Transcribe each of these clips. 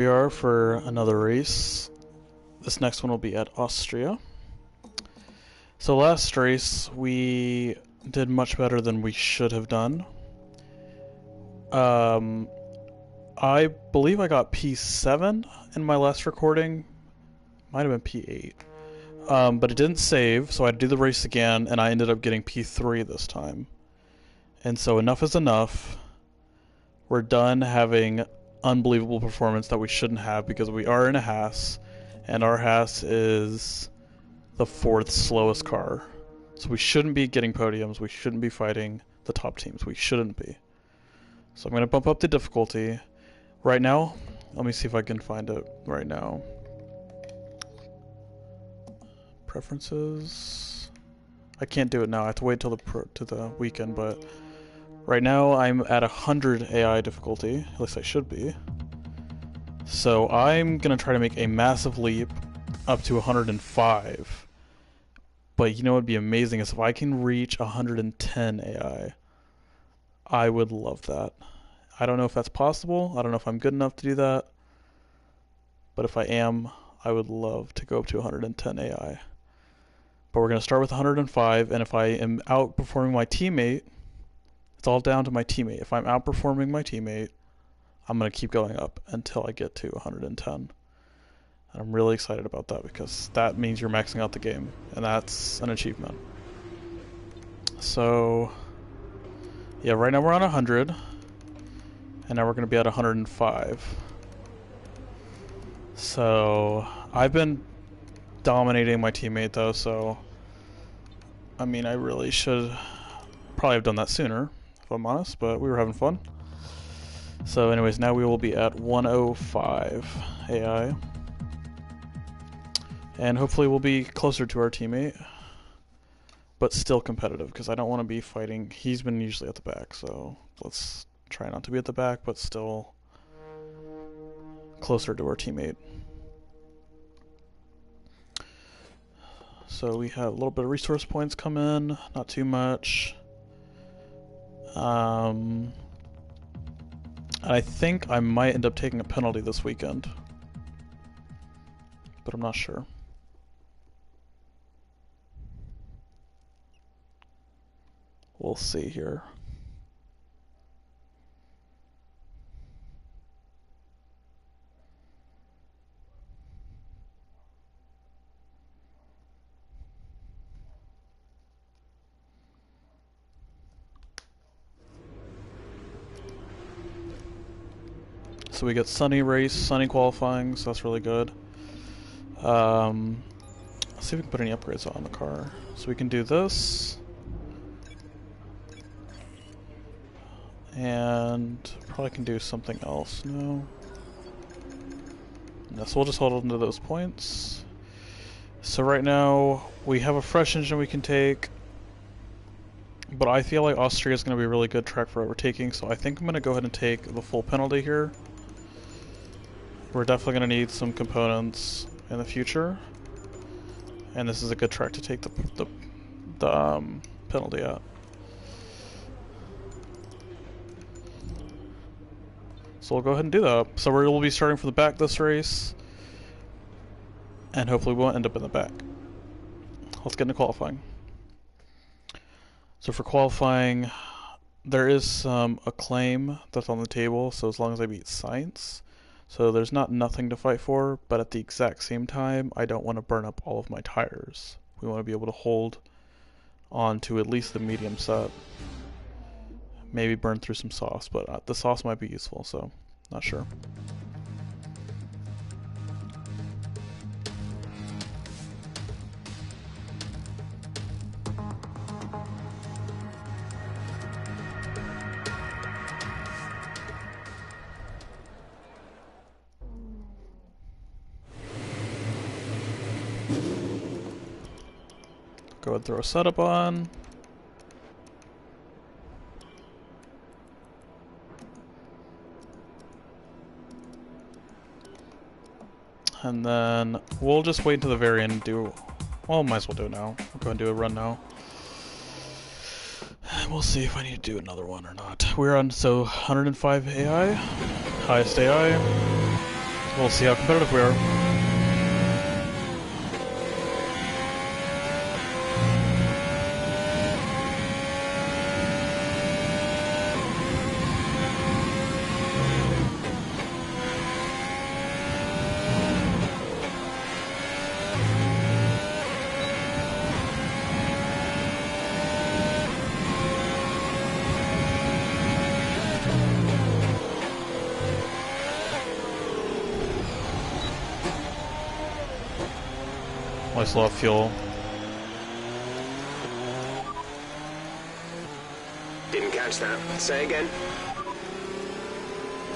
We are for another race. This next one will be at Austria. So last race we did much better than we should have done. I believe I got P7 in my last recording. Might have been P8. But it didn't save, so I had to do the race again, and I ended up getting P3 this time. And so enough is enough. We're done having unbelievable performance that we shouldn't have because we are in a Haas, and our Haas is the fourth slowest car. So we shouldn't be getting podiums. We shouldn't be fighting the top teams. We shouldn't be. So I'm going to bump up the difficulty. Right now, let me see if I can find it right now. Preferences. I can't do it now. I have to wait till the weekend, but right now I'm at 100 AI difficulty. At least I should be. So I'm going to try to make a massive leap up to 105. But you know what would be amazing is if I can reach 110 AI. I would love that. I don't know if that's possible. I don't know if I'm good enough to do that. But if I am, I would love to go up to 110 AI. But we're going to start with 105, and if I am outperforming my teammate, it's all down to my teammate. If I'm outperforming my teammate, I'm going to keep going up until I get to 110. And I'm really excited about that because that means you're maxing out the game, and that's an achievement. So, yeah, right now we're on 100, and now we're going to be at 105. So, I've been dominating my teammate though, so I mean I really should probably have done that sooner if I'm honest, but we were having fun. So anyways, now we will be at 105 AI, and hopefully we'll be closer to our teammate, but still competitive because I don't want to be fighting. He's been usually at the back, so let's try not to be at the back, but still closer to our teammate. So we have a little bit of resource points come in, not too much. I think I might end up taking a penalty this weekend, but I'm not sure. We'll see here. So we get sunny race, sunny qualifying, so that's really good. Let's see if we can put any upgrades on the car. So we can do this. And probably can do something else. No. No, so we'll just hold on to those points. So right now we have a fresh engine we can take, but I feel like Austria is going to be a really good track for overtaking, so I think I'm going to go ahead and take the full penalty here. We're definitely going to need some components in the future, and this is a good track to take the penalty at. So we'll go ahead and do that. So we'll be starting from the back this race, and hopefully we won't end up in the back. Let's get into qualifying. So for qualifying, there is a claim that's on the table, so as long as I beat science. So there's nothing to fight for, but at the exact same time, I don't want to burn up all of my tires. We want to be able to hold on to at least the medium set. Maybe burn through some sauce, but the sauce might be useful, so not sure. Go ahead and throw a setup on. And then we'll just wait until the very end and do, well, might as well do it now. We'll go and do a run now. We'll see if I need to do another one or not. We're on, so 105 AI, highest AI. We'll see how competitive we are. I still have fuel. Didn't catch that. Say again.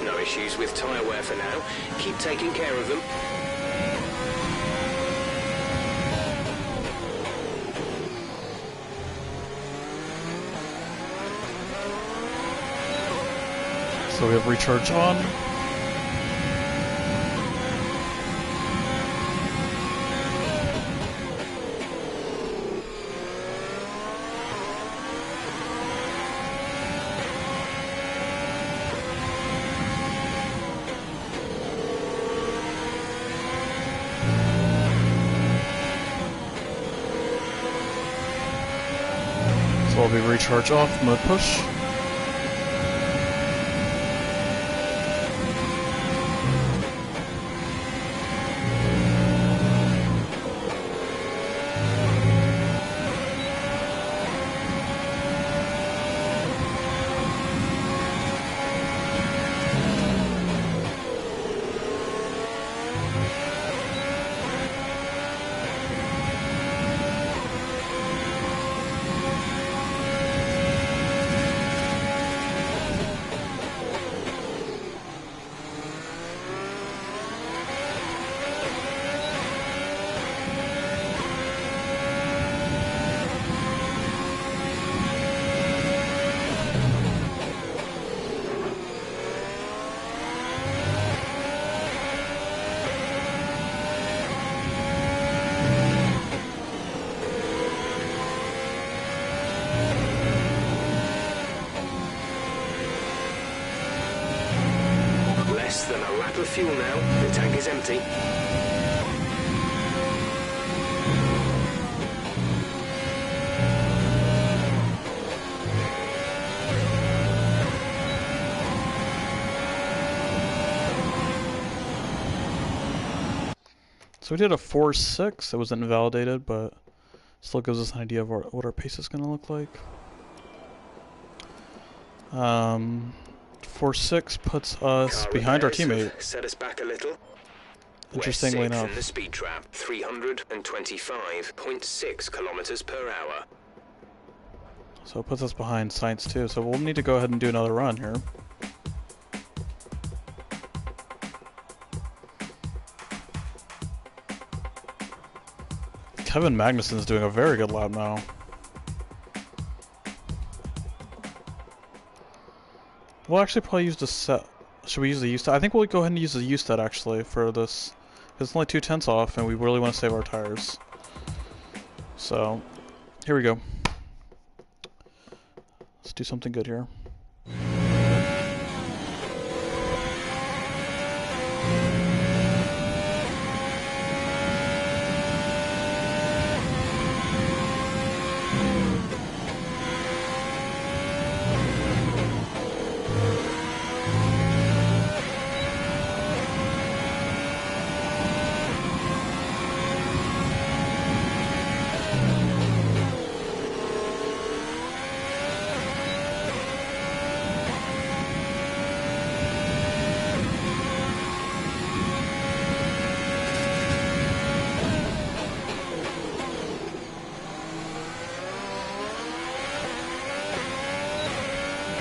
No issues with tyre wear for now. Keep taking care of them. So we have recharge on. So I'll be recharge off, mode push. Less than a lap of fuel now. The tank is empty. So we did a 4.6. It wasn't validated, but still gives us an idea of what our pace is going to look like. 4.6 puts us behind our teammate. Set us back a little. Interestingly enough. In the speed trap, 325.6 kilometers per hour. So it puts us behind Science too. So we'll need to go ahead and do another run here. Kevin Magnuson's doing a very good lap now. We'll actually probably use the set. Should we use the U-Stat? I think we'll go ahead and use the U-Stat actually for this. Because it's only 2/10 off and we really want to save our tires. So, here we go. Let's do something good here.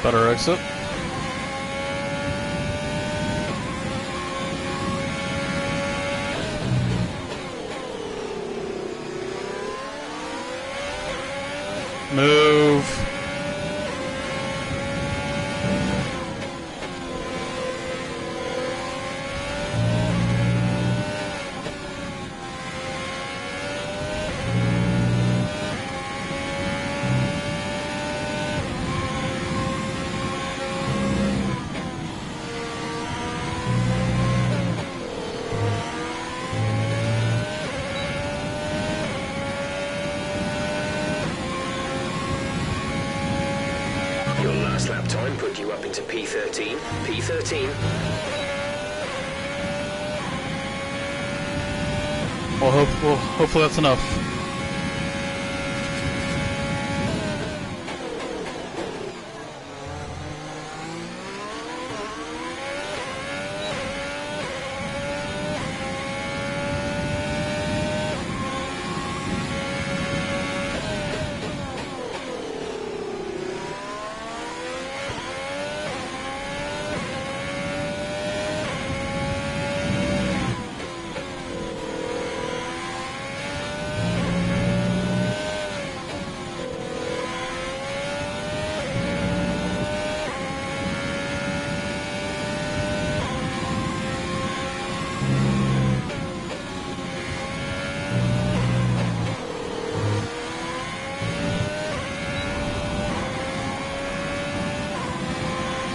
Better exit. Move. put you up into P13. P13. Well, hopefully that's enough.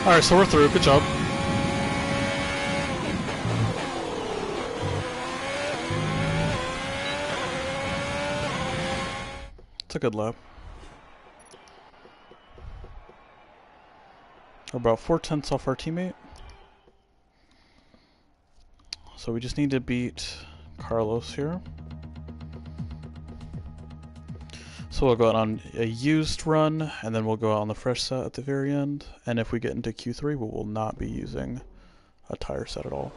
Alright, so we're through. Good job. It's a good lap. We're about 4/10 off our teammate. So we just need to beat Carlos here. So we'll go out on a used run, and then we'll go out on the fresh set at the very end. And if we get into Q3, we will not be using a tire set at all.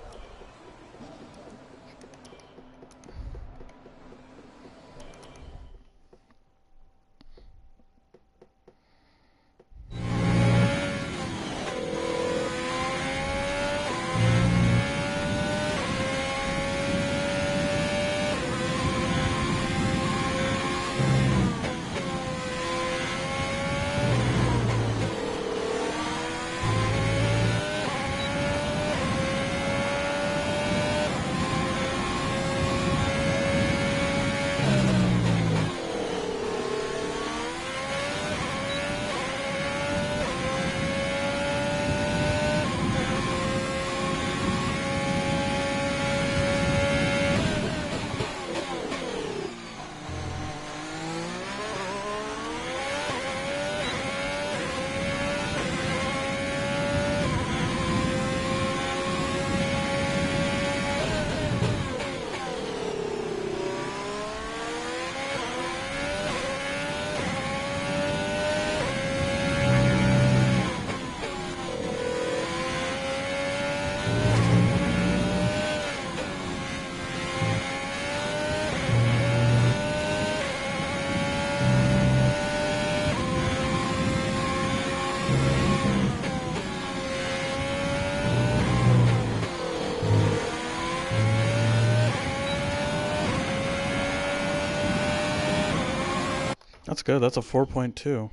That's good. That's a 4.2.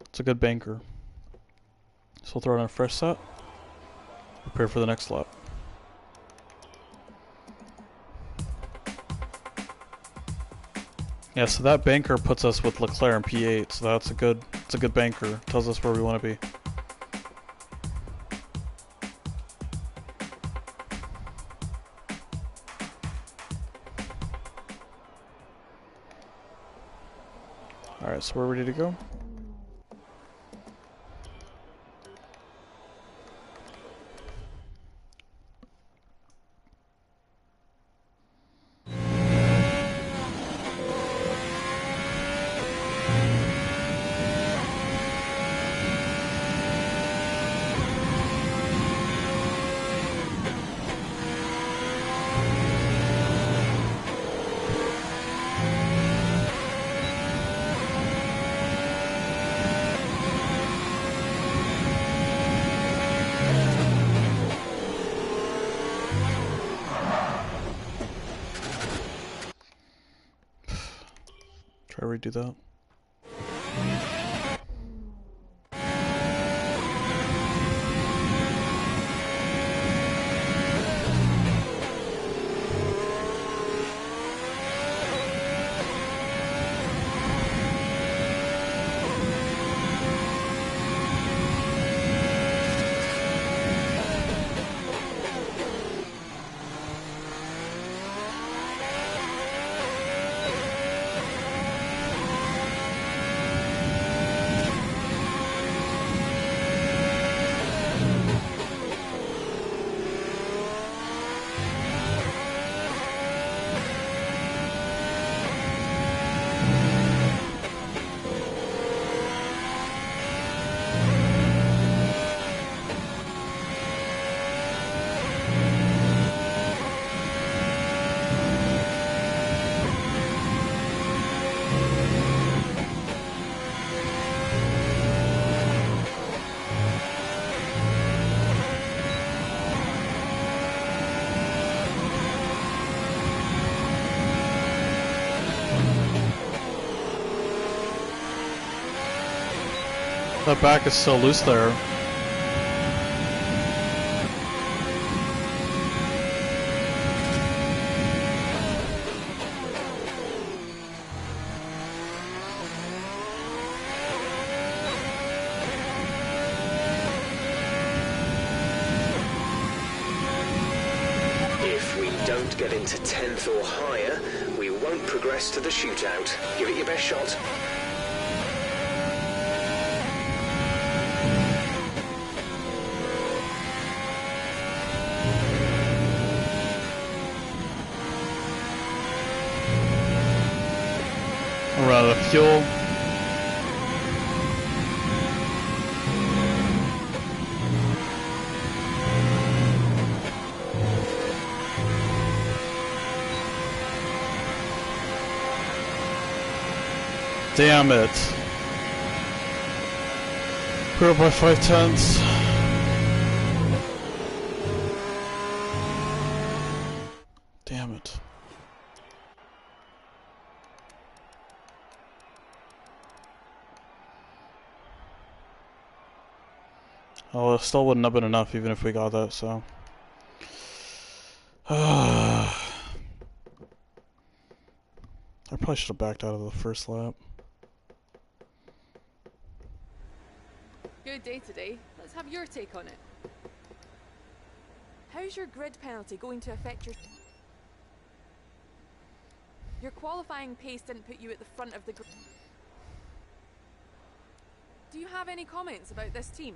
It's a good banker. So we'll throw it on a fresh set. Prepare for the next lap. Yeah, so that banker puts us with Leclerc in P8, so that's it's a good banker. Tells us where we want to be. Alright, so we're ready to go. Try to redo that. The back is so loose there. If we don't get into 10th or higher, we won't progress to the shootout. Give it your best shot. We're out of fuel. Damn it. We're up by 5/10. Damn it. Well, it still wouldn't have been enough even if we got that, so. I probably should have backed out of the first lap. Good day today. Let's have your take on it. How's your grid penalty going to affect your qualifying pace didn't put you at the front of the grid. Do you have any comments about this team?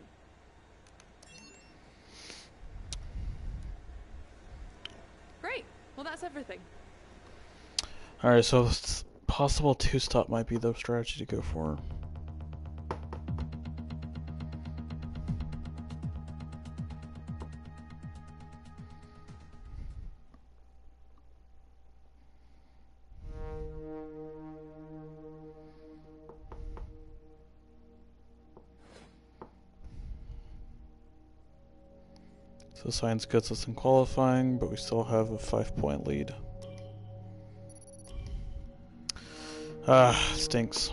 Great. Well, that's everything. Alright, so possible two-stop might be the strategy to go for. So Science gets us in qualifying, but we still have a 5-point lead. Stinks.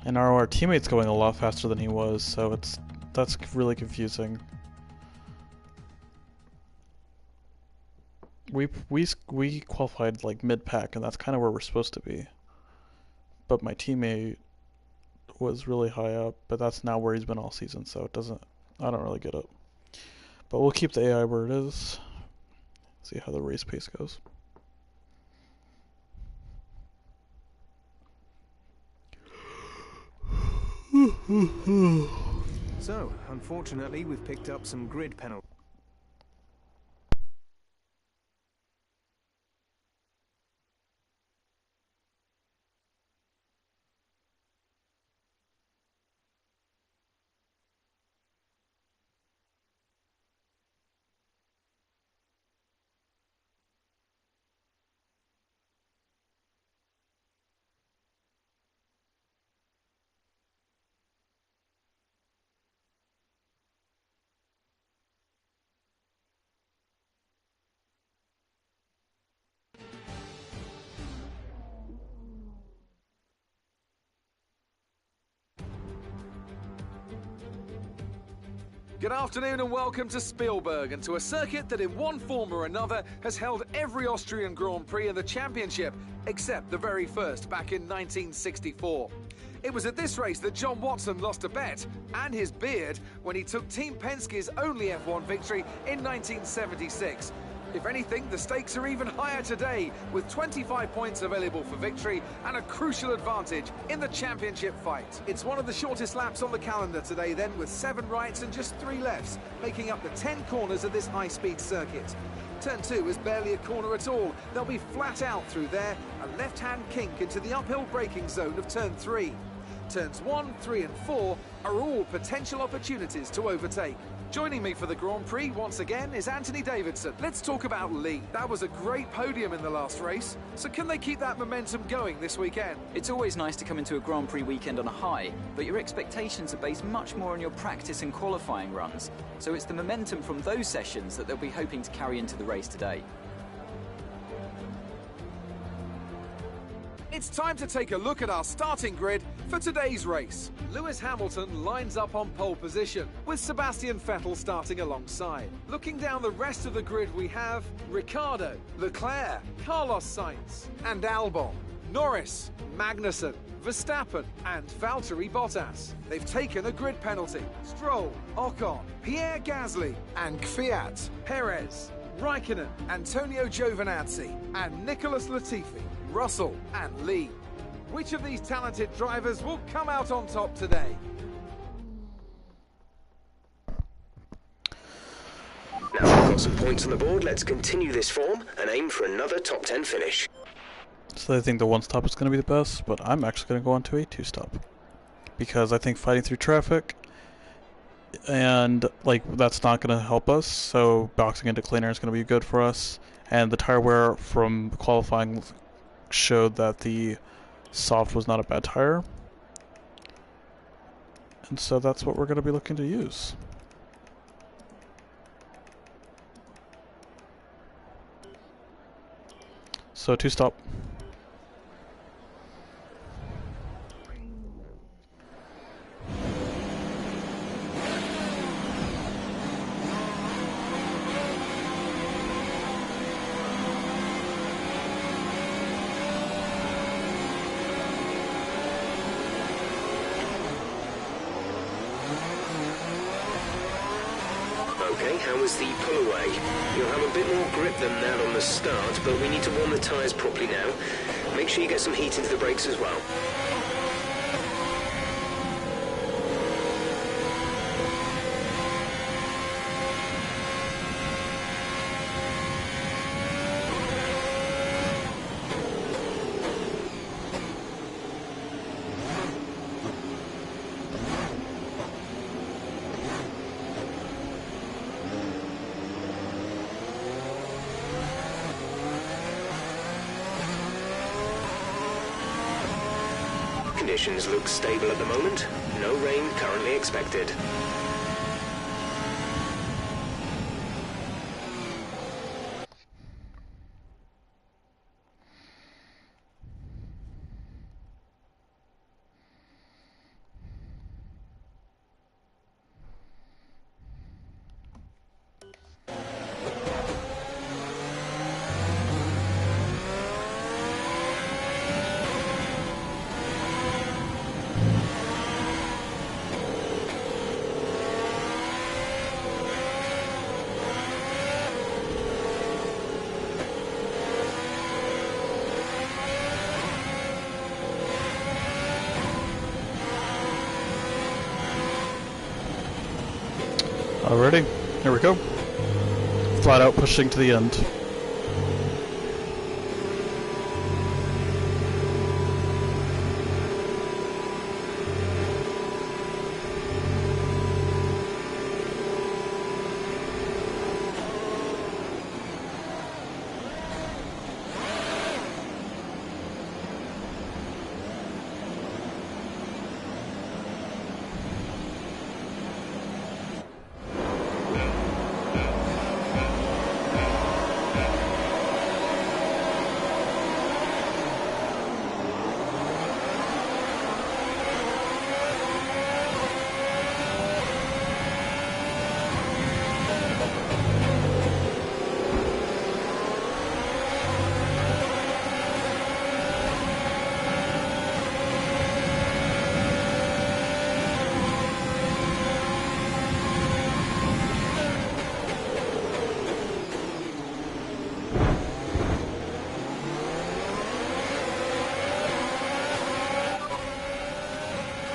And our teammate's going a lot faster than he was, so that's really confusing. We qualified like mid-pack, and that's kind of where we're supposed to be. But my teammate was really high up, but that's not where he's been all season, so I don't really get it. But we'll keep the AI where it is. See how the race pace goes. So, unfortunately, we've picked up some grid penalties. Good afternoon and welcome to Spielberg and to a circuit that in one form or another has held every Austrian Grand Prix in the championship except the very first back in 1964. It was at this race that John Watson lost a bet and his beard when he took Team Penske's only F1 victory in 1976. If anything, the stakes are even higher today, with 25 points available for victory and a crucial advantage in the championship fight. It's one of the shortest laps on the calendar today then, with 7 rights and just 3 lefts, making up the 10 corners of this high-speed circuit. Turn 2 is barely a corner at all. They'll be flat out through there, a left-hand kink into the uphill braking zone of Turn 3. Turns 1, 3 and 4 are all potential opportunities to overtake. Joining me for the Grand Prix once again is Anthony Davidson. Let's talk about Lee. That was a great podium in the last race. So can they keep that momentum going this weekend? It's always nice to come into a Grand Prix weekend on a high, but your expectations are based much more on your practice and qualifying runs. So it's the momentum from those sessions that they'll be hoping to carry into the race today. It's time to take a look at our starting grid for today's race. Lewis Hamilton lines up on pole position, with Sebastian Vettel starting alongside. Looking down the rest of the grid, we have Ricciardo, Leclerc, Carlos Sainz, and Albon, Norris, Magnussen, Verstappen, and Valtteri Bottas. They've taken a grid penalty. Stroll, Ocon, Pierre Gasly, and Kvyat, Perez, Raikkonen, Antonio Giovinazzi, and Nicholas Latifi, Russell, and Lee. Which of these talented drivers will come out on top today? Now we've got some points on the board, let's continue this form and aim for another top 10 finish. So I think the one stop is going to be the best, but I'm actually going to go on to a two stop. Because I think fighting through traffic, and like that's not going to help us, so boxing into clean air is going to be good for us. And the tire wear from qualifying showed that the soft was not a bad tire. And so that's what we're going to be looking to use. So two stop. Okay, how was the pull away? You'll have a bit more grip than that on the start, but we need to warm the tyres properly now. Make sure you get some heat into the brakes as well. Conditions look stable at the moment. No rain currently expected. Alrighty, here we go. Flat out pushing to the end.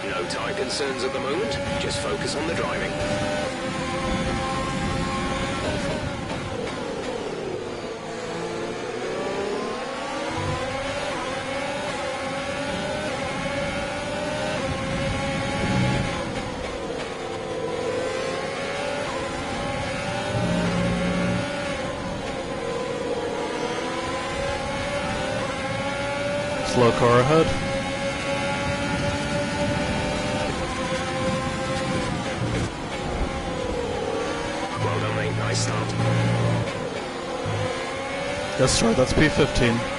No tyre concerns at the moment, just focus on the driving. Slow car ahead. Well done, mate. Nice start. Yes, sir. That's P15.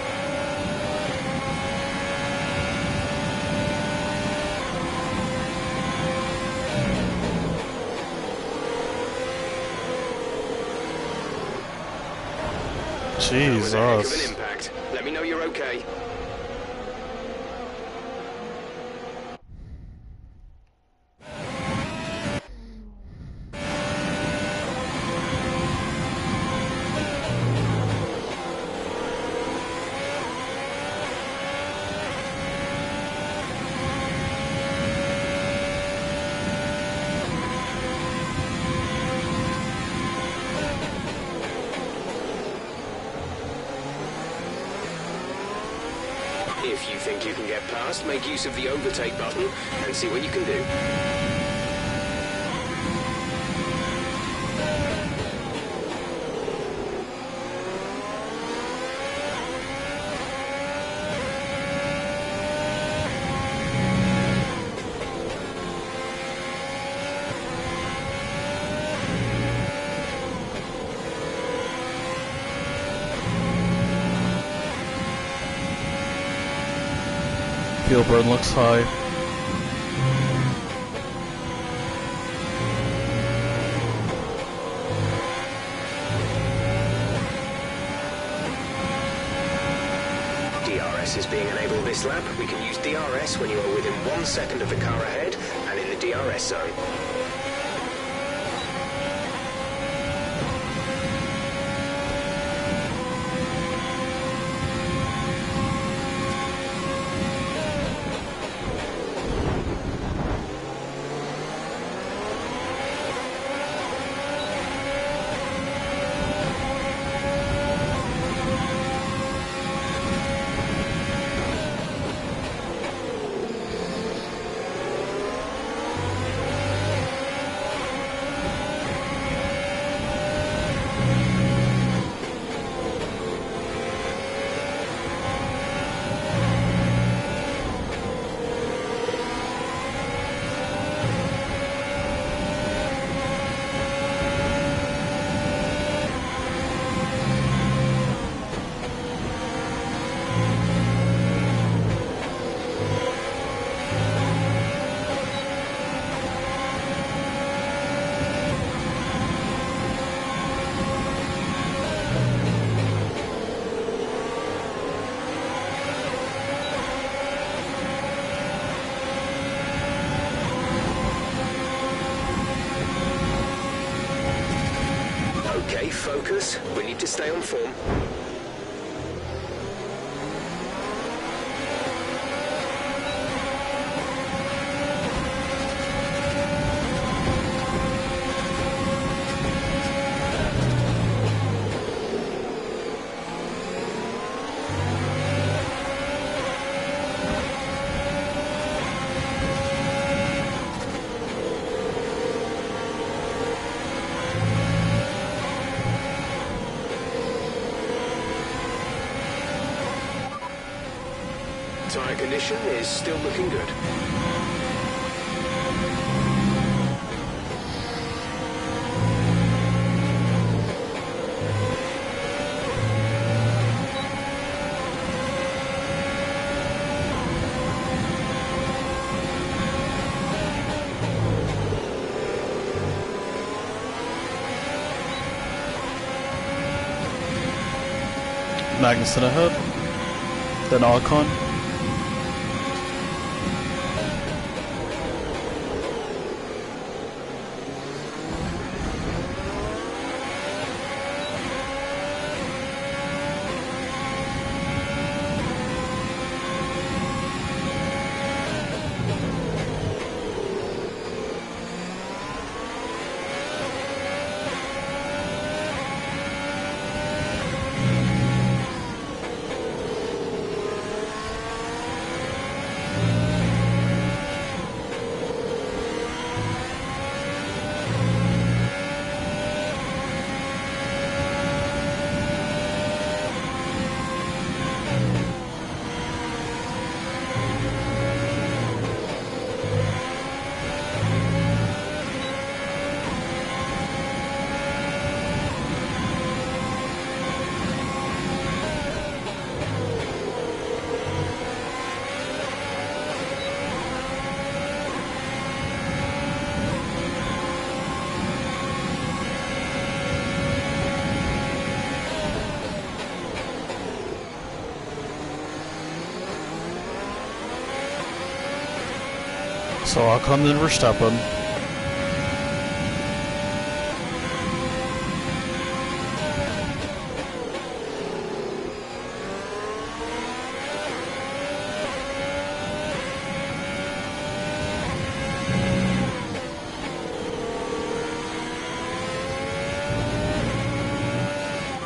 That was a heck of Jesus. an impact. Let me know you're okay. If you think you can get past, make use of the overtake button and see what you can do. Fuel burn looks high. DRS is being enabled this lap. We can use DRS when you are within 1 second of the car ahead and in the DRS zone. Okay, focus. We need to stay on form. Tyre condition is still looking good. Magnussen ahead. Then Ocon. So Ocon then Verstappen.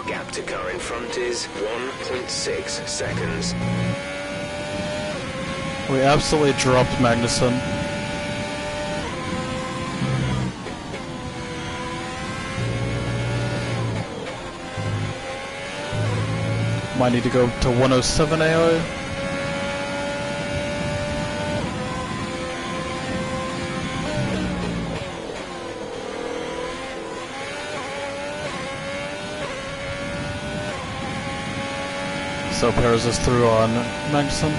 Gap to car in front is 1.6 seconds. We absolutely dropped Magnussen. Might need to go to 107 AI. So Perez is through on Magnussen.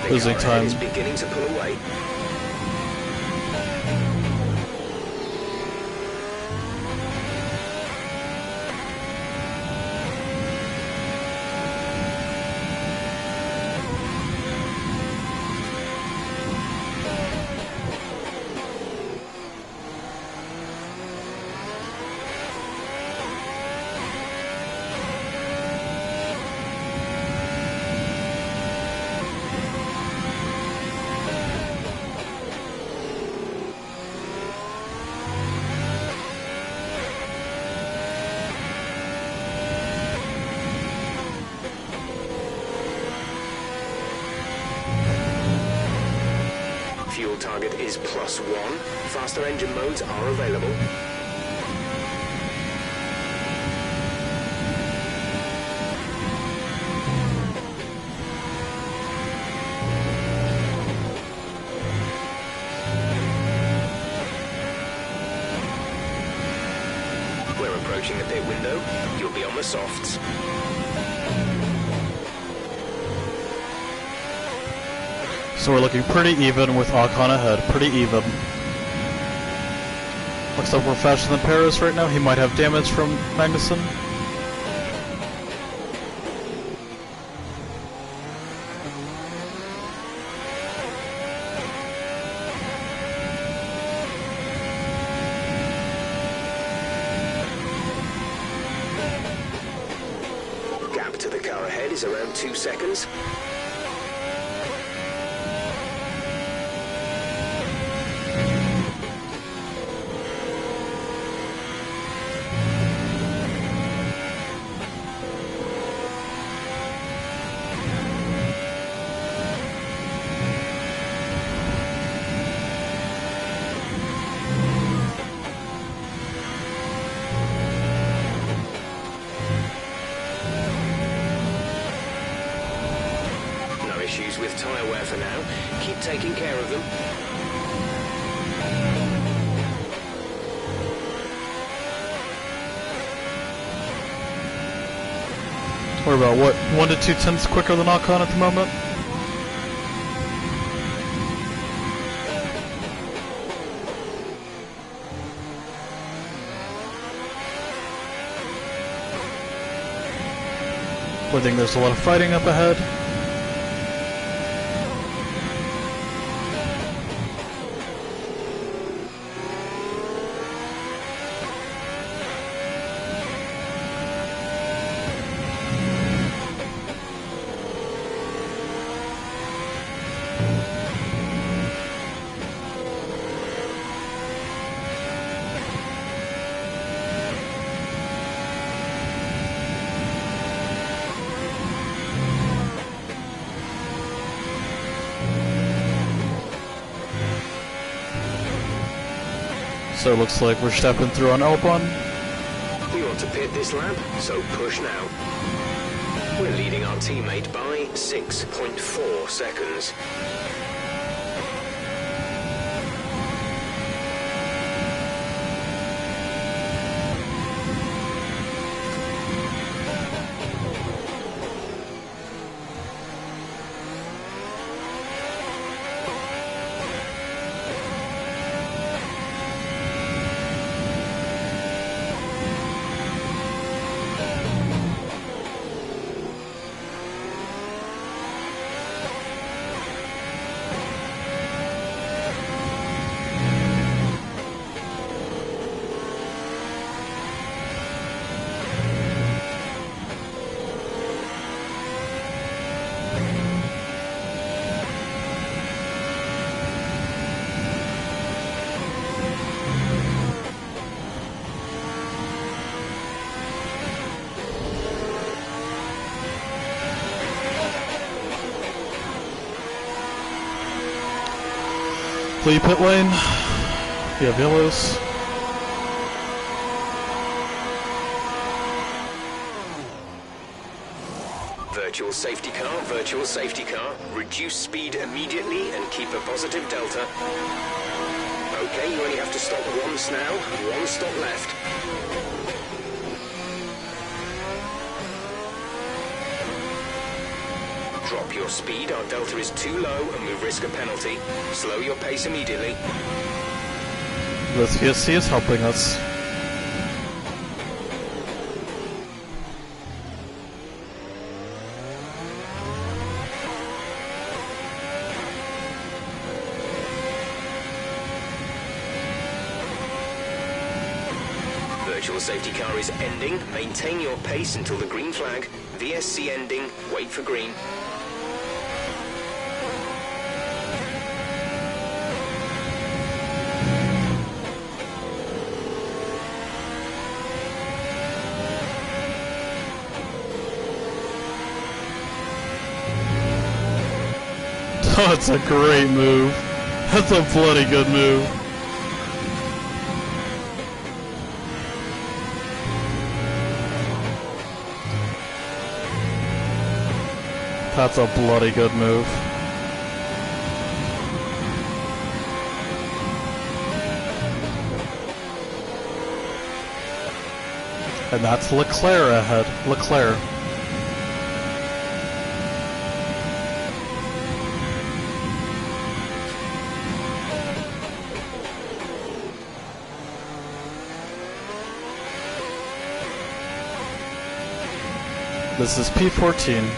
Losing time. Is beginning to pull away. Fuel target is +1. Faster engine modes are available. We're approaching the pit window. You'll be on the softs. So we're looking pretty even with Ocon ahead, pretty even. Looks like we're faster than Perez right now. He might have damage from Magnussen. Gap to the car ahead is around 2 seconds. Issues with tyre wear for now. Keep taking care of them. We're about, what, 1 to 2 tenths quicker than Ocon at the moment? I think there's a lot of fighting up ahead. So it looks like we're stepping through on Albon. We want to pit this lap, so push now. We're leading our teammate by 6.4 seconds. Clear pit lane. You have yellows. Virtual safety car, virtual safety car. Reduce speed immediately and keep a positive delta. Okay, you only have to stop once now. One stop left. Drop your speed, our delta is too low and we risk a penalty. Slow your pace immediately. The VSC is helping us. Virtual safety car is ending. Maintain your pace until the green flag. VSC ending. Wait for green. Oh, it's a great move. That's a bloody good move. That's a bloody good move. And that's Leclerc ahead. Leclerc. This is P14.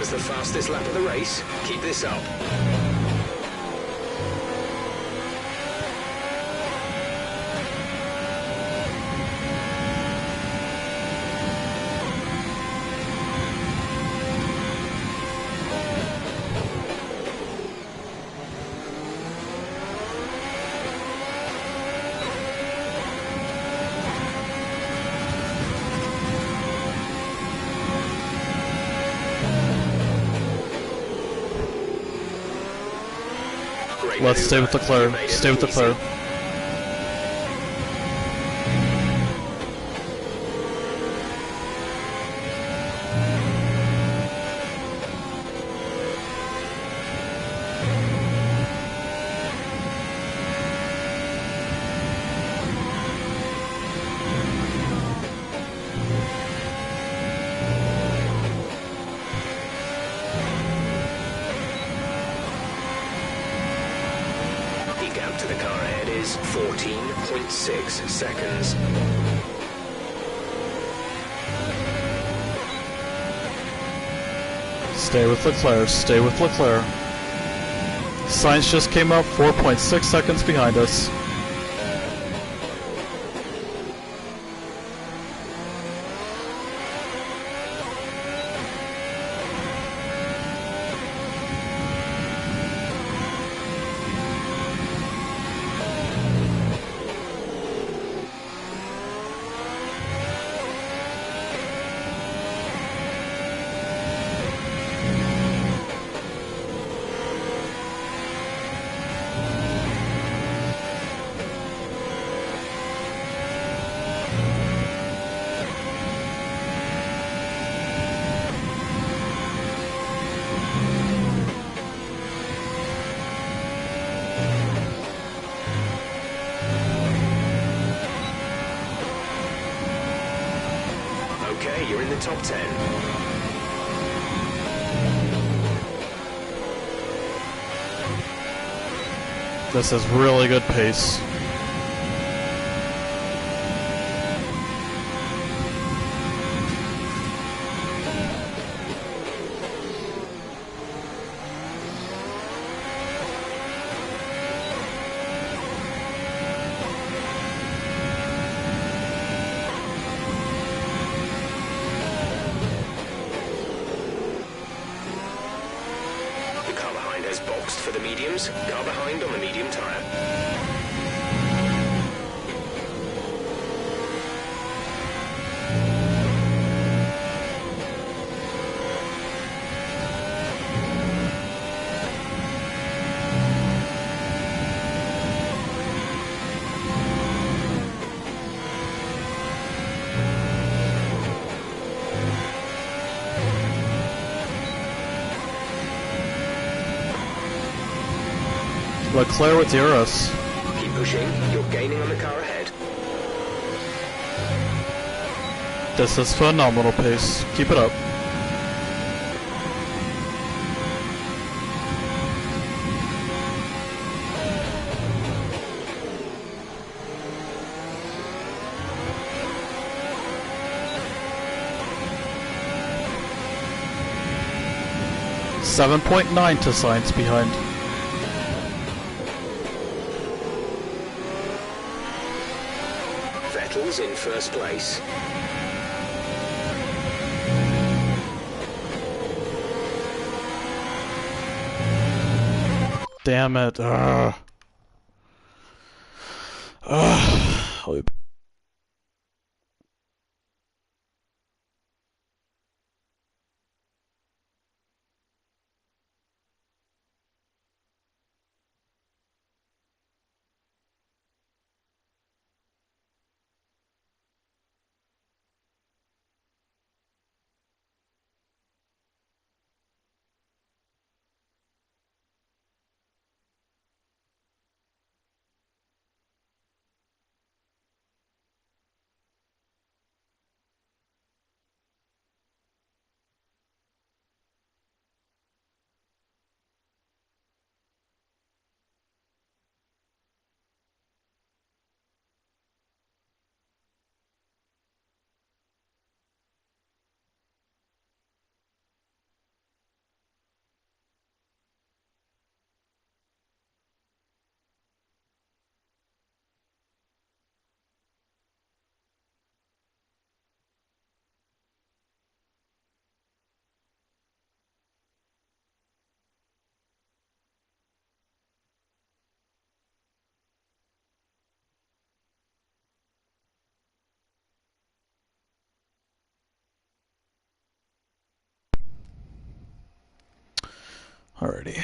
The fastest lap of the race. Keep this up. Let's stay with Leclerc. Stay with Leclerc. To the car ahead is 14.6 seconds. Stay with Leclerc, stay with Leclerc. Sainz just came up 4.6 seconds behind us. Okay, you're in the top 10. This is really good pace. Boxed for the mediums, car behind on the medium tyre. Leclerc with Euros. Keep pushing, you're gaining on the car ahead. This is phenomenal pace. Keep it up. .9 to Sainz behind. Vettel's in first place. Damn it. Alrighty.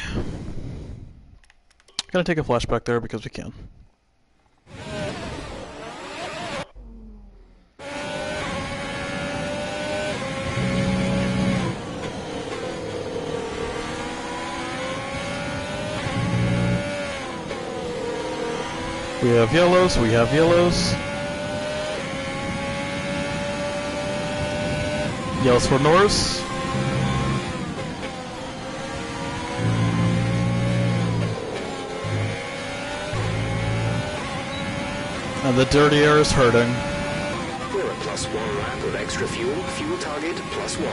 Gonna take a flashback there because we can. We have yellows, we have yellows. Yellows for Norris. And the dirty air is hurting. We're at +1 lap of extra fuel. Fuel target +1.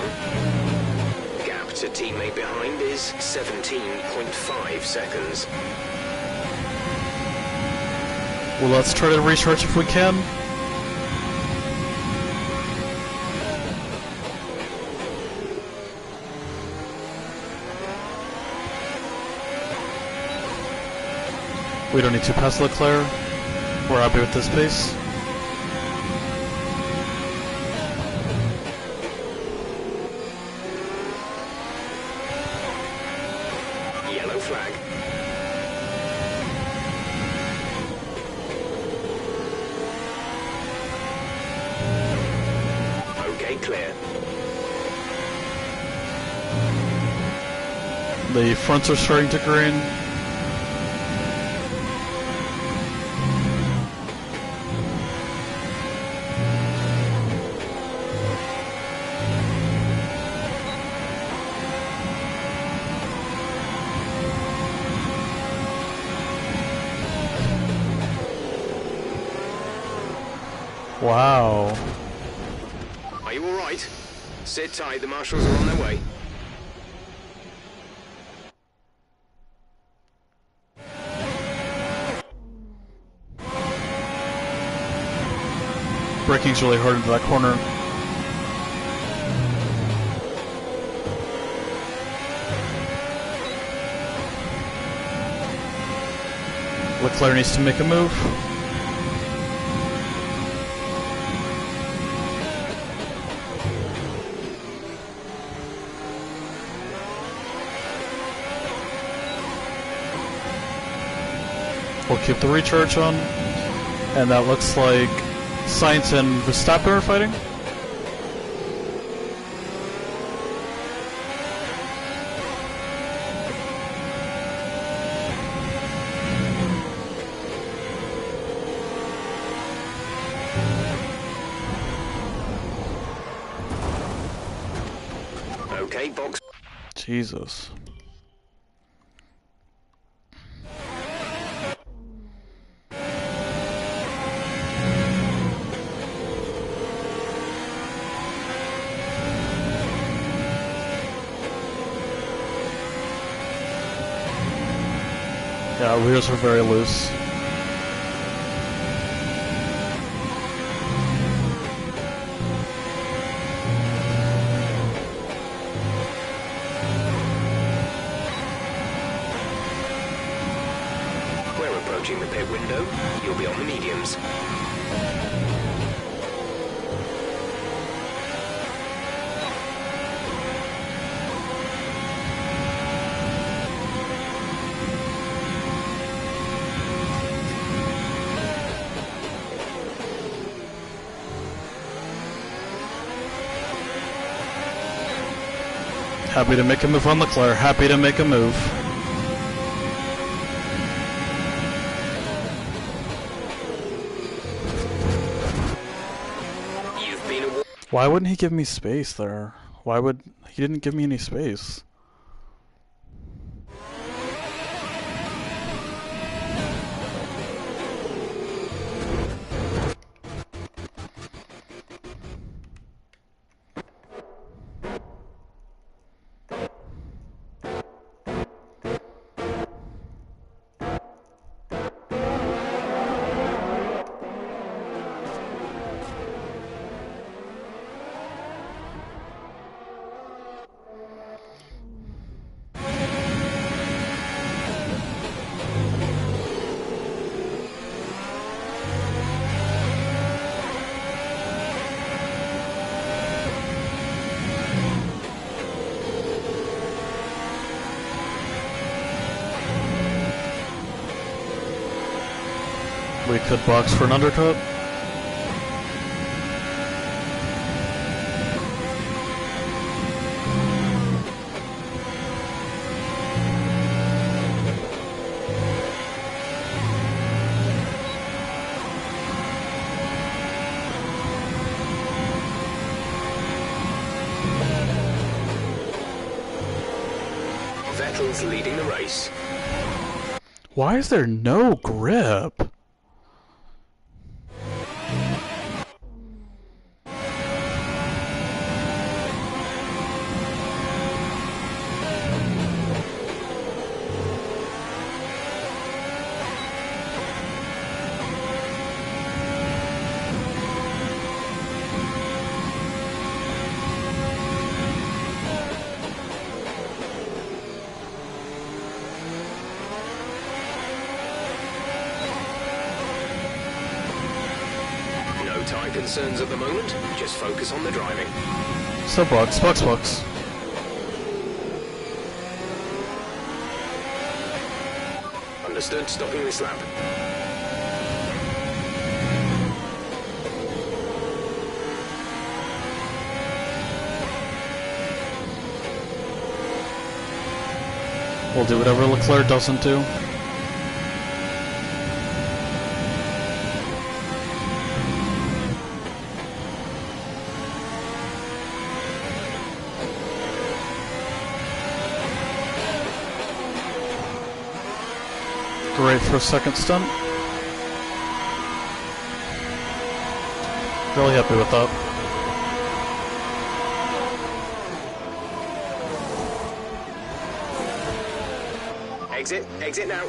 Gap to teammate behind is 17.5 seconds. Well, let's try to recharge if we can. We don't need to pass Leclerc. We're happy with this pace. Yellow flag. Okay, clear. The fronts are starting to green. Wow. Are you alright? Sit tight, the marshals are on their way. Braking's really hard into that corner. Leclerc needs to make a move. We'll keep the recharge on, and that looks like Sainz and Verstappen are fighting. Okay, box. Jesus. Yeah, wheels are very loose. We're approaching the pit window. You'll be on the mediums. Happy to make a move on Leclerc. Happy to make a move. You've been awarded. Why wouldn't he give me space there? Why would he didn't give me any space? We could box for an undercut. Vettel's leading the race. Why is there no grip? tyre concerns at the moment. Just focus on the driving. So Bucks. Understood. Stopping this lap. We'll do whatever Leclerc doesn't do. Great for a second stunt. Really happy with that. Exit now.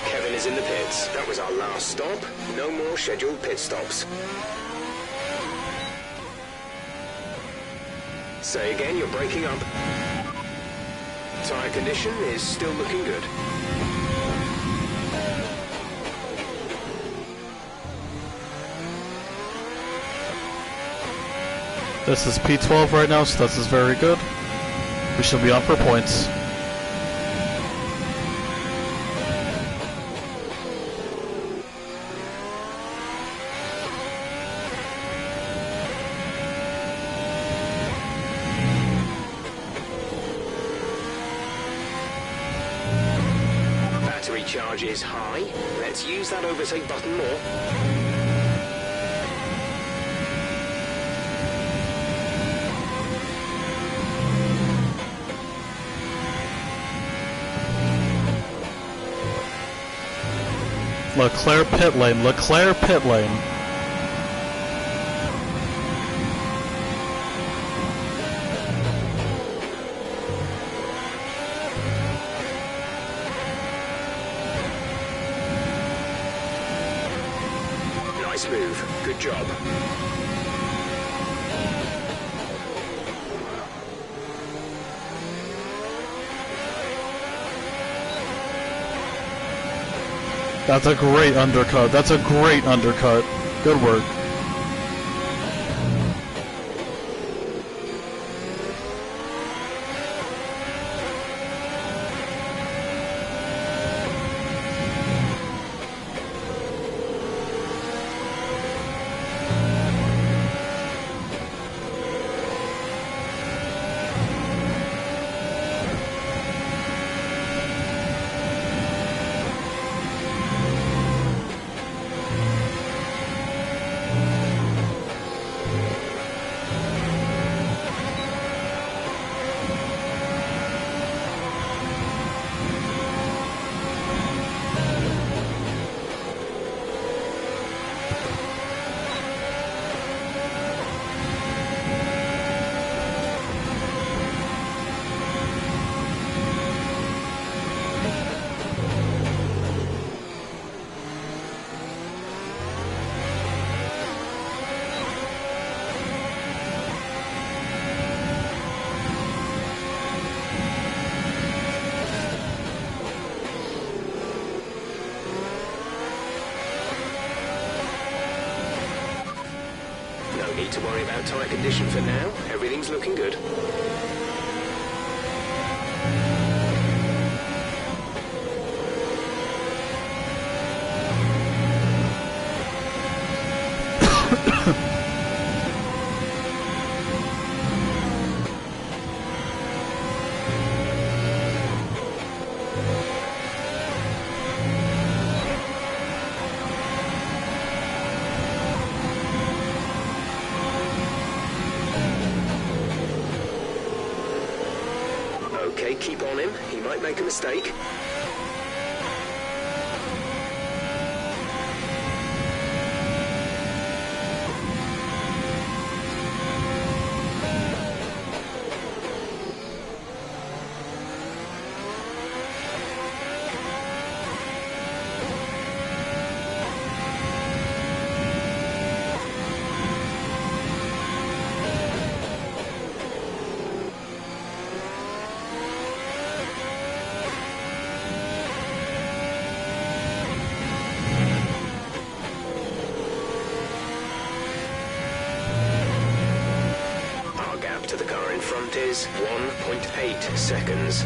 Kevin is in the pits. That was our last stop. No more scheduled pit stops. Say again, you're breaking up. Tyre condition is still looking good. This is P12 right now, so this is very good. We should be on for points. Battery charge is high. Let's use that overtake button more. Leclerc pit lane. Nice move. Good job. That's a great undercut. Good work. No need to worry about tyre condition for now. Everything's looking good. Okay, keep on him. He might make a mistake. count is 1.8 seconds.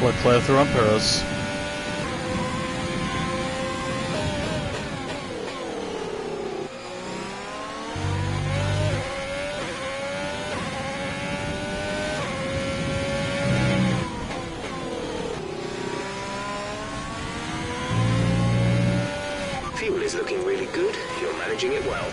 Leclerc through on Perez. Fuel is looking really good. You're managing it well.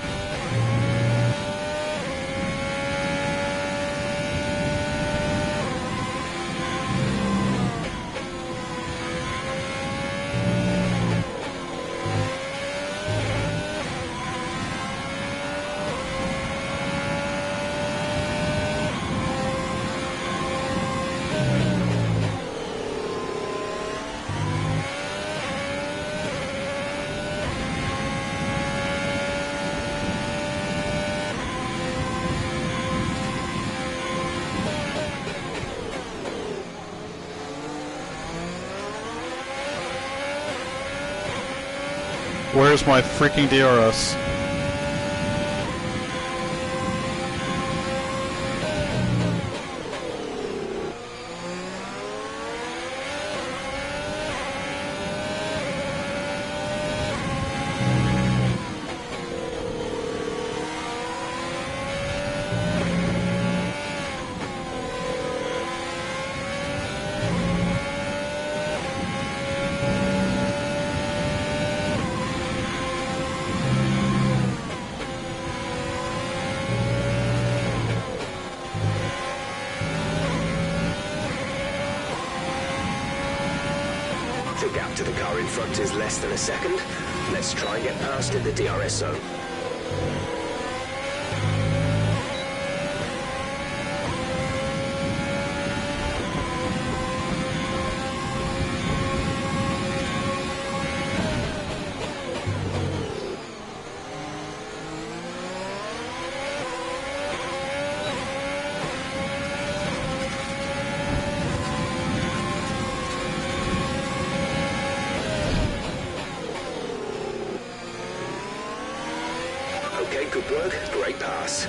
Where's my freaking DRS? The gap to the car in front is less than a second. Let's try and get past in the DRS zone. Okay, good work. Great pass.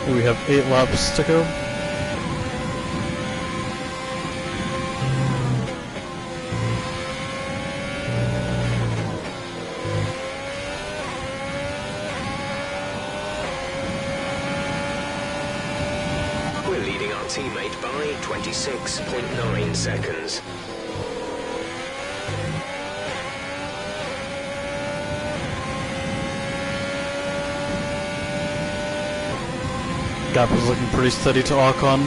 We have 8 laps to go. We're leading our teammate by 26.9 seconds. Gap is looking pretty steady to Ocon.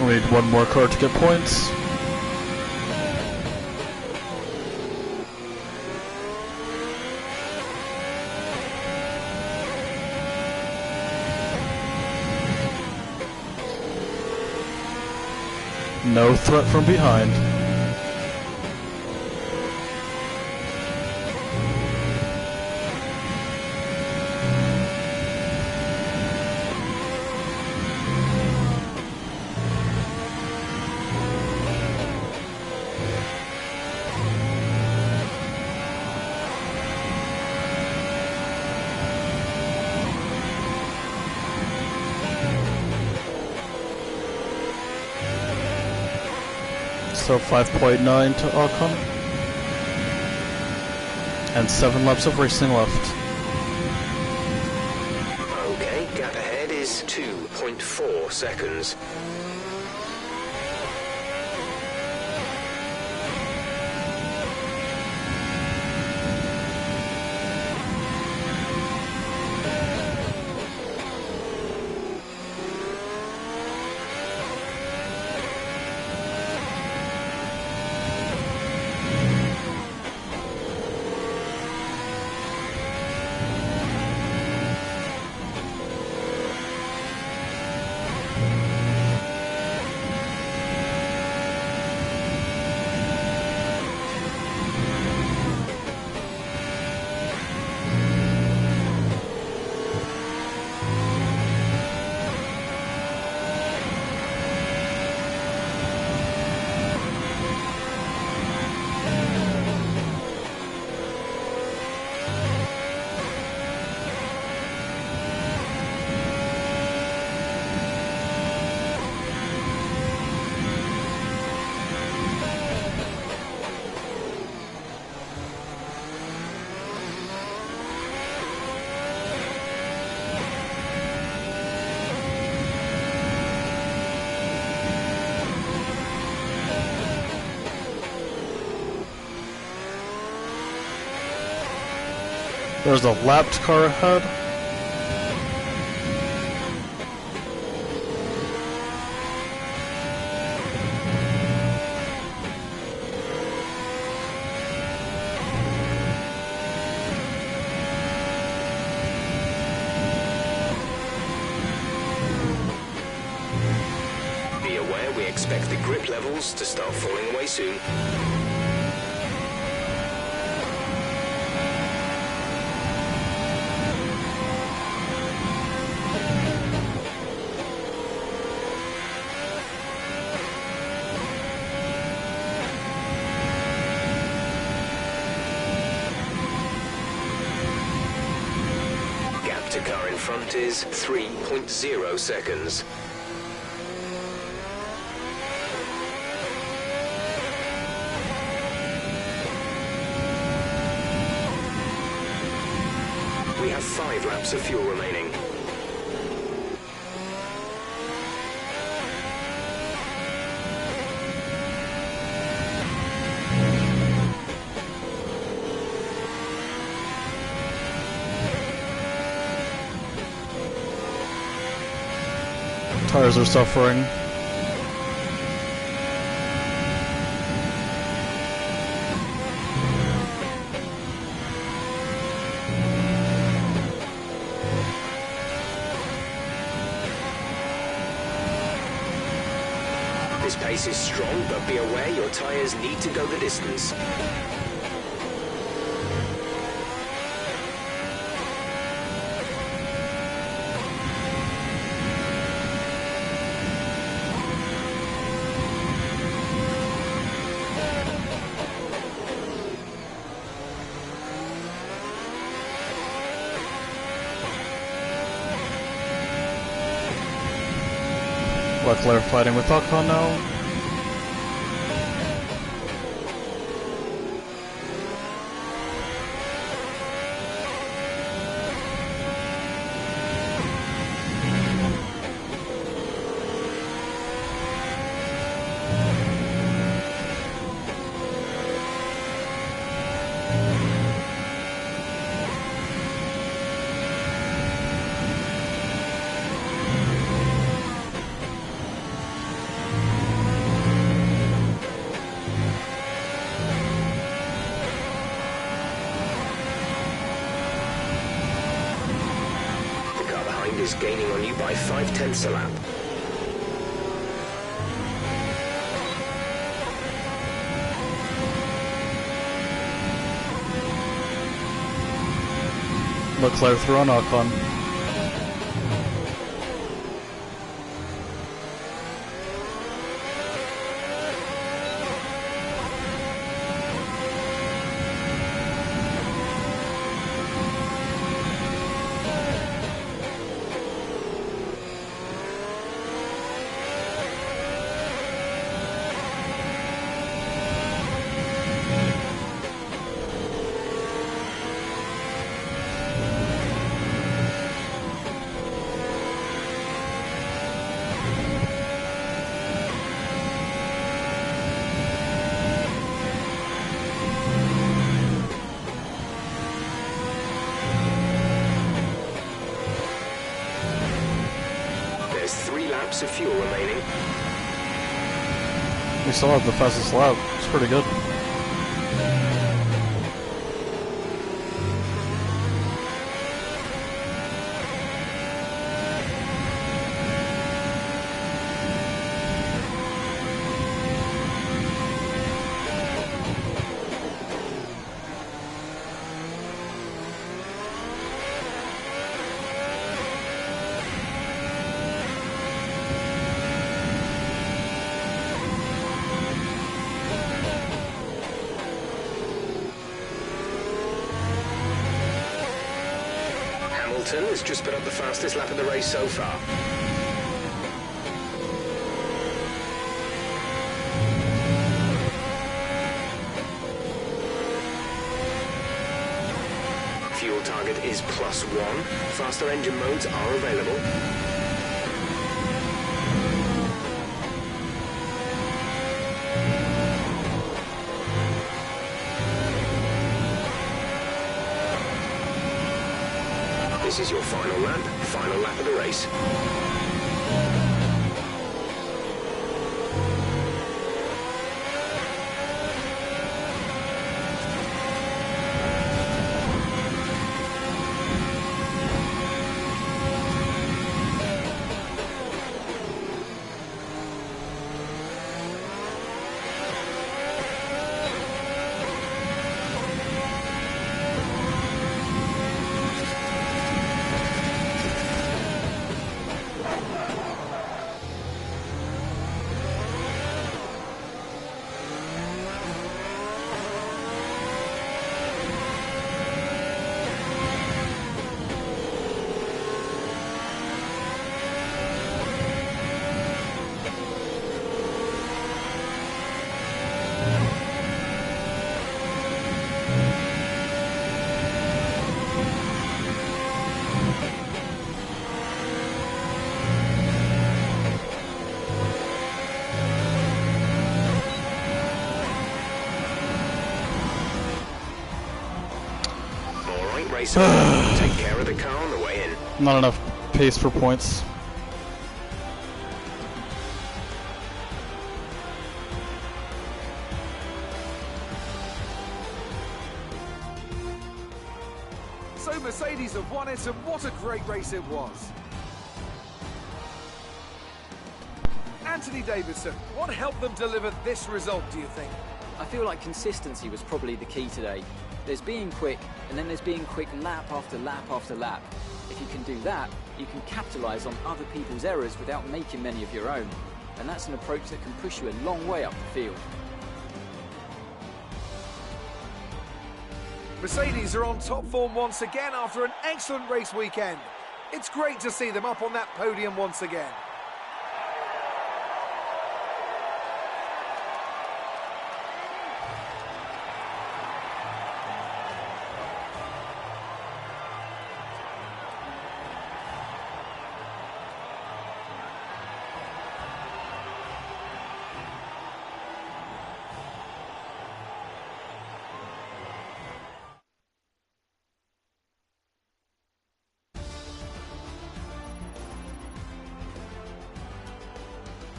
We need one more car to get points. No threat from behind. So 5.9 to Ocon. And 7 laps of racing left. Okay, gap ahead is 2.4 seconds. There's a lapped car ahead. Be aware we expect the grip levels to start falling away soon. Gap to car in front is 3.0 seconds. We have 5 laps of fuel remaining. Tires are suffering. This pace is strong, but be aware your tyres need to go the distance. Leclerc fighting with Ocon now. Is gaining on you by 0.5 a lap. Leclerc through on Ocon. There's 3 laps of fuel remaining. We still have the fastest lap. It's pretty good. Hamilton has just put up the fastest lap of the race so far. Fuel target is +1. Faster engine modes are available. This is your final lap of the race. Racer, take care of the car on the way in. Not enough pace for points. So Mercedes have won it, and what a great race it was. Anthony Davidson, what helped them deliver this result, do you think? I feel like consistency was probably the key today. There's being quick, and then there's being quick lap after lap after lap. If you can do that, you can capitalise on other people's errors without making many of your own. And that's an approach that can push you a long way up the field. Mercedes are on top form once again after an excellent race weekend. It's great to see them up on that podium once again.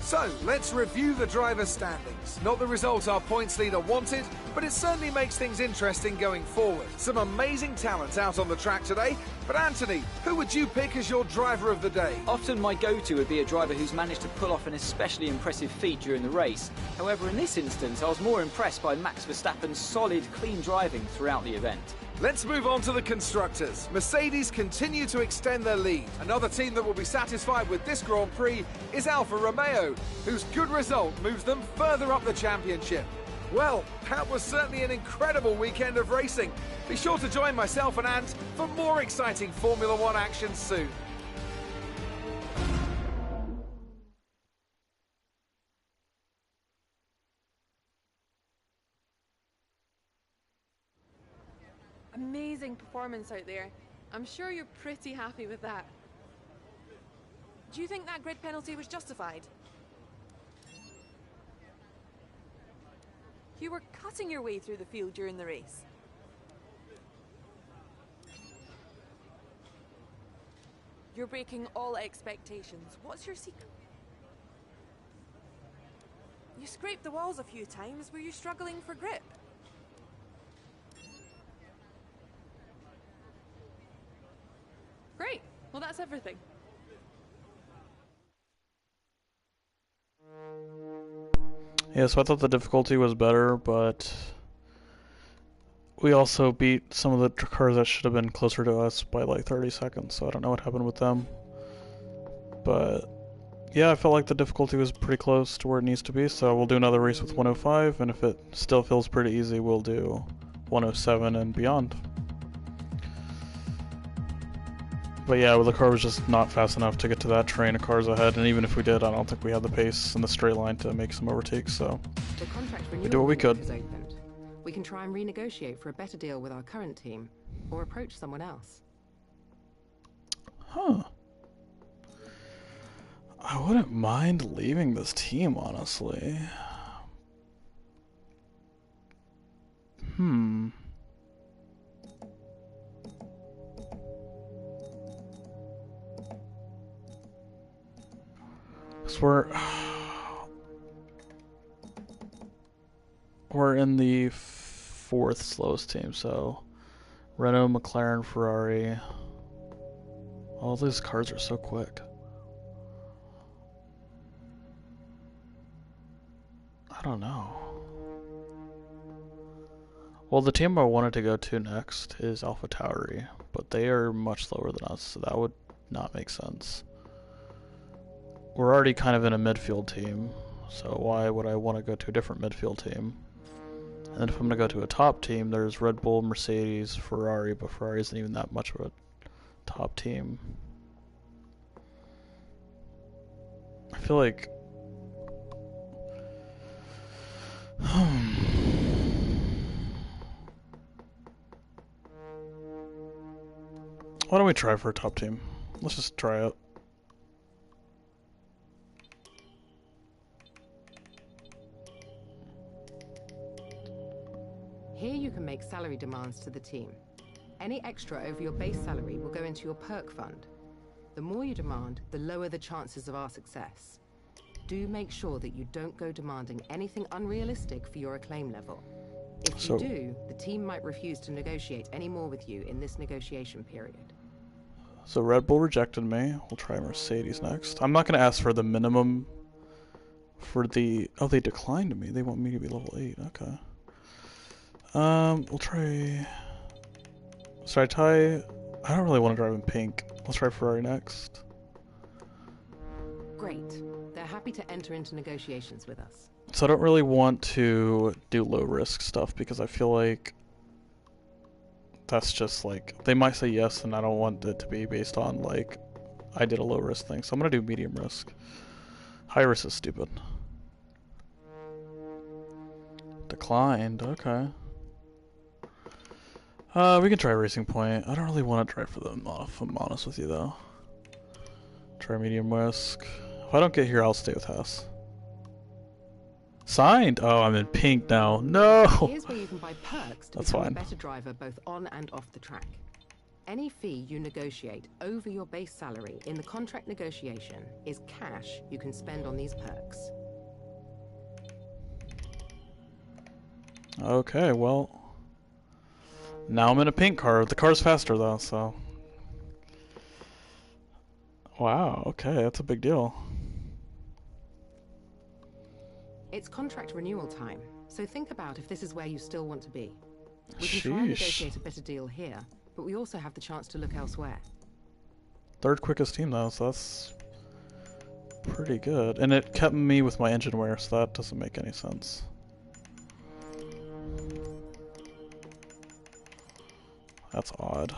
So, let's review the driver's standings. Not the result our points leader wanted, but it certainly makes things interesting going forward. Some amazing talent out on the track today, but Anthony, who would you pick as your driver of the day? Often my go-to would be a driver who's managed to pull off an especially impressive feat during the race. However, in this instance, I was more impressed by Max Verstappen's solid, clean driving throughout the event. Let's move on to the constructors. Mercedes continue to extend their lead. Another team that will be satisfied with this Grand Prix is Alfa Romeo, whose good result moves them further up the championship. Well, that was certainly an incredible weekend of racing. Be sure to join myself and Ant for more exciting Formula One action soon. Amazing performance out there. I'm sure you're pretty happy with that. Do you think that grid penalty was justified? You were cutting your way through the field during the race. You're breaking all expectations. What's your secret? You scraped the walls a few times. Were you struggling for grip? Great. Well, that's everything. Yeah, so I thought the difficulty was better, but we also beat some of the cars that should have been closer to us by like 30 seconds, so I don't know what happened with them. But yeah, I felt like the difficulty was pretty close to where it needs to be, so we'll do another race with 105, and if it still feels pretty easy, we'll do 107 and beyond. But yeah, well, the car was just not fast enough to get to that train of cars ahead, and even if we did, I don't think we had the pace in the straight line to make some overtakes, so The contract we did what we could. is opened. We can try and renegotiate for a better deal with our current team, or approach someone else. Huh. I wouldn't mind leaving this team, honestly. So we're in the fourth slowest team, so Renault, McLaren, Ferrari. All these cars are so quick. I don't know. Well, the team I wanted to go to next is AlphaTauri, but they are much slower than us, so that would not make sense. We're already kind of in a midfield team, so why would I want to go to a different midfield team? And then if I'm going to go to a top team, there's Red Bull, Mercedes, Ferrari, but Ferrari isn't even that much of a top team. I feel like... Why don't we try for a top team? Let's just try it. Here you can make salary demands to the team. Any extra over your base salary will go into your perk fund. The more you demand, the lower the chances of our success. Do make sure that you don't go demanding anything unrealistic for your acclaim level. If you do, the team might refuse to negotiate any more with you in this negotiation period. So Red Bull rejected me. We'll try Mercedes next. I'm not going to ask for the minimum for the... Oh, they declined me. They want me to be level 8. Okay. We'll try... Should I tie... I don't really want to drive in pink. Let's try Ferrari next. Great. They're happy to enter into negotiations with us. So I don't really want to do low risk stuff because I feel like that's just like, they might say yes and I don't want it to be based on like, I did a low risk thing. So I'm going to do medium risk. High risk is stupid. Declined, okay. We can try Racing Point. I don't really want to try for them, if I'm honest with you though. Try medium risk. If I don't get here, I'll stay with Haas. Signed! Oh, I'm in pink now. No! Here's where you can buy perks to That's become fine. a better driver both on and off the track. Any fee you negotiate over your base salary in the contract negotiation is cash you can spend on these perks. Okay, well. Now I'm in a pink car. The car's faster though, so. Wow, okay, that's a big deal. It's contract renewal time, so think about if this is where you still want to be. We can try and negotiate a better deal here, but we also have the chance to look elsewhere. Third quickest team though, so that's pretty good. And it kept me with my engine wear, so that doesn't make any sense. That's odd.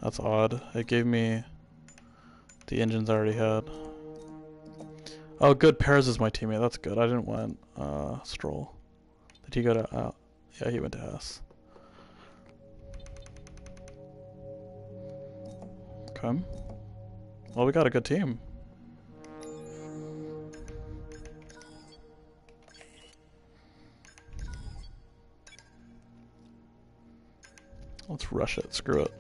That's odd. It gave me the engines I already had. Oh, good. Perez is my teammate. That's good. I didn't want Stroll. Did he go to... yeah, he went to Haas. Okay. Well, we got a good team. Let's rush it. Screw it.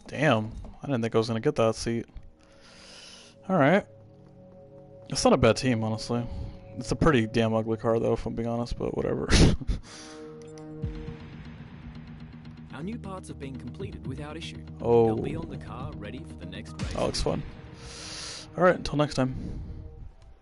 Damn, I didn't think I was gonna get that seat. Alright. It's not a bad team, honestly. It's a pretty damn ugly car, though, if I'm being honest, but whatever. Our new parts have been completed without issue. Oh. They'll be on the car ready for the next race. That looks fun. Alright, until next time.